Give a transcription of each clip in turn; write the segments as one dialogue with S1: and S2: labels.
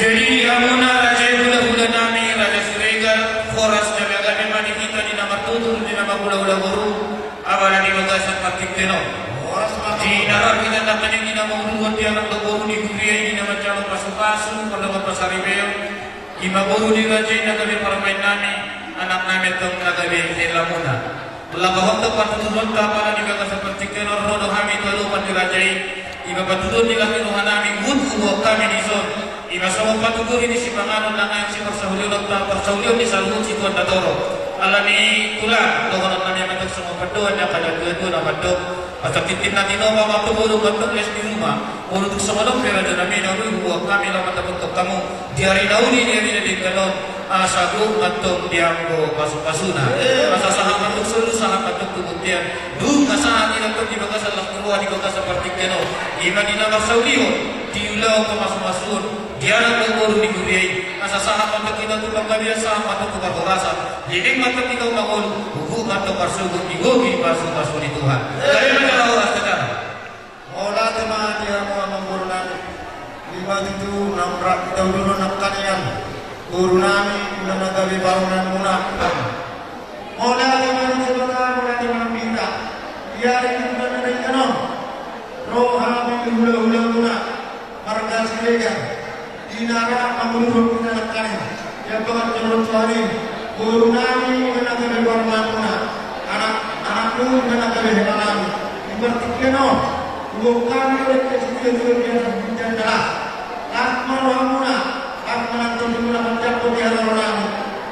S1: Jadi amuna raja hula-hula nami raja Siregar Khoras jaga memani kita di nama tutur di nama hula-hula guru abana di bagasan partik teno di nama kita namanya di nama uruan di anak guru di kuriai di nama calon pasu-pasu pada pasaribel ima guru di raja nagabe parmain nami anak nami tong nagabe helamuna belakang tempat tutur para di bagasan partik teno rodo hami tolu pati rajai ima patutur di kami rohanami guru kami di zon Iba sama patutur ini si panganon na ngayon si Parsaulion ni Salud si Tuan Tatoro. Ala ni Tula, doon ang namin matag sa mga patuan na kadagado na matog. At sa titin natin o mga matulog matog les di rumah. Puro sa malong pera dyan namin ang huwag kami lang matapagtog kamo. Diari na uli na din kanon. Asago matog dianggo pasuna. Masasahan matog sulu sahan matog tubutian. Doon kasahan ilang pag ibaga sa lakuruan ibaga sa partikeno. Iba di na Parsaulion. Diulaw pamasmasun. Diana guru ni guriyai asasahan matag kita tulang kami sa matag kebarborasan jadi matag ikaw makul hukum matag parsugot igogi pasu-pasu ni Tuhan dari mana orang sedang
S2: Mola tema dia mau memburunan lima itu namrak kita dulu nakanian burunami udah nagabi barunan munakan Mola tema itu Mola tema minta dia itu udah dari kanon rohami hula-hula munak marga Siregar Dinara menurut kita nakani, yang menurut Tuhan, guru nami menaga lebar mana, anak-anakku menaga lebar nami. Ibertikeno, guru kami oleh kesedihan juga biar jelas. Lakman ramuna, lakman atau dimana mencapai di hadapan nami.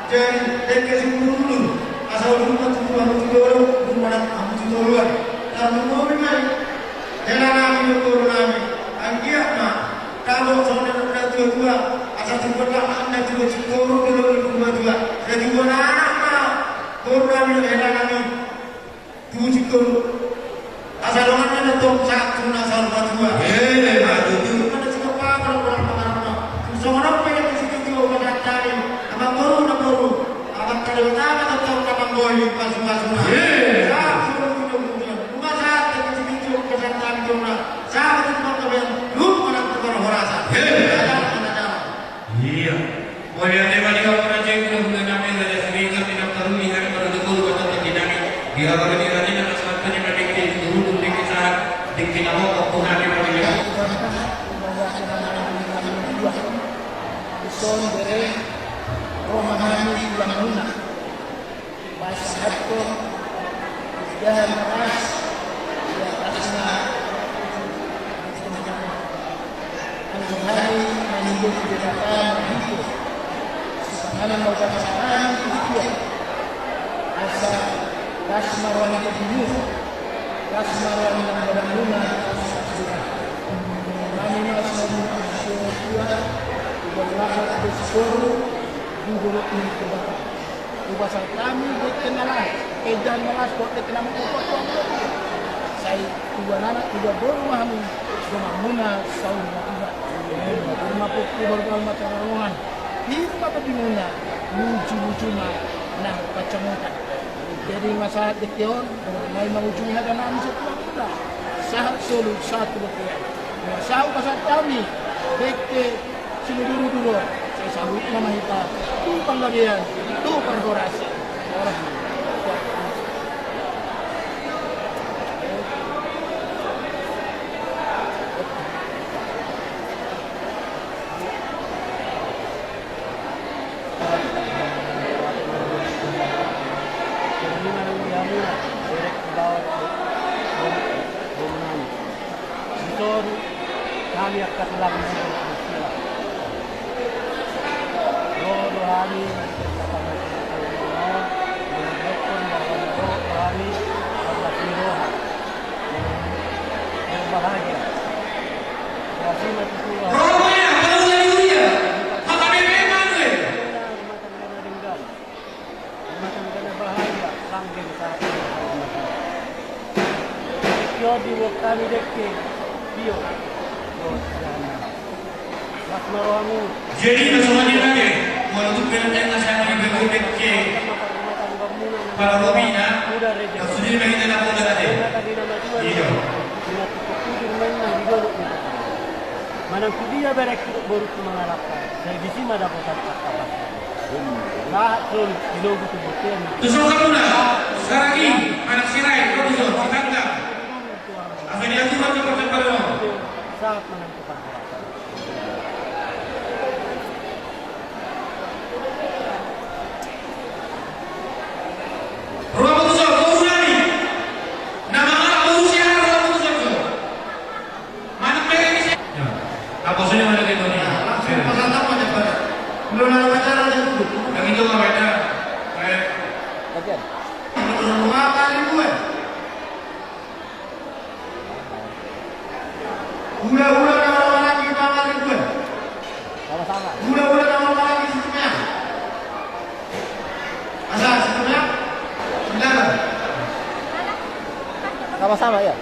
S2: Jadi dekesi dulu, asal dulu tu baru tidur, dulu mana kamu tidur. Dan menurut kami, jalan nami guru nami, angkiat na. Kalau saudara dua asal tiba-tiba anda juga cikuru dulu dua jadi dua anak guru kami heran kami tuh cikuru asal mana tuh satu asal dua aduh mana cikuru apa kalau semua pengen cikuru pada cari apa guru apa kalau nama atau nama boy pas-pasan rumah saat cikuru kesantan cuma saat itu makan lu mana tukar horasa
S1: Iya. Boleh ada balik kamu raja yang sudah nami raja Siregar tidak perlu lihat pada dekul kata tidak. Dia kalau di raja nak sesuatu yang dikti dulu dikti saat dikti nama kau hari bagi dia.
S3: Son bere romahani lamuna. Pasatko jahan ras ya asna Al-Bukhari menunjuk kebenaran itu Subhanallah mau katakan itu asa kasmaran kebius kasmaran yang berguna kami masih bersyukur berlaku bersyukur dulu ini kebakar ubasal kami berkenalan edan malas buat kenalan untuk saya dua anak tiga rumah rumah muna saudara rumah pokok berbagai macam ruangan itu apa dimana lucu nah kacamutan jadi masalah dekion main mengujungnya dan ambil setelah sahat solu satu betul sahu pasal kami dekte sini dulu saya sahut nama kita tu panggabian tu perkorasi orang kami akan lakukan rohani bahagia di waktu dekke bio
S1: jadi semuanya lagi walaupun benar saya lagi berbeda para robina sudah kita nak buat ada iya
S4: Manang kudia berek baru mengarapkan. Saya di sini ada kota apa? Nah, so dinogo tu boten.
S1: Tusuk ka muna. Sekarang ini, anak siray, produser, ditangkap. Akan diajukan ke Kota Palu.
S4: Saat manang kepada.
S1: Ruang putusok, guru nami. Nama anak berusia ruang putusok tu. Mana mereka ini? Ya. Apa saja mana kita ni?
S2: Langsung pasal tamu aja pada. Belum ada pacaran aja dulu.
S1: Yang itu kan beda.
S4: Again.
S2: Rumah kali gue. Udah nama lagi kali gue.
S4: Sama-sama.
S2: Udah nama lagi sistemnya. Asal sistemnya. Sudah.
S4: Sama-sama ya.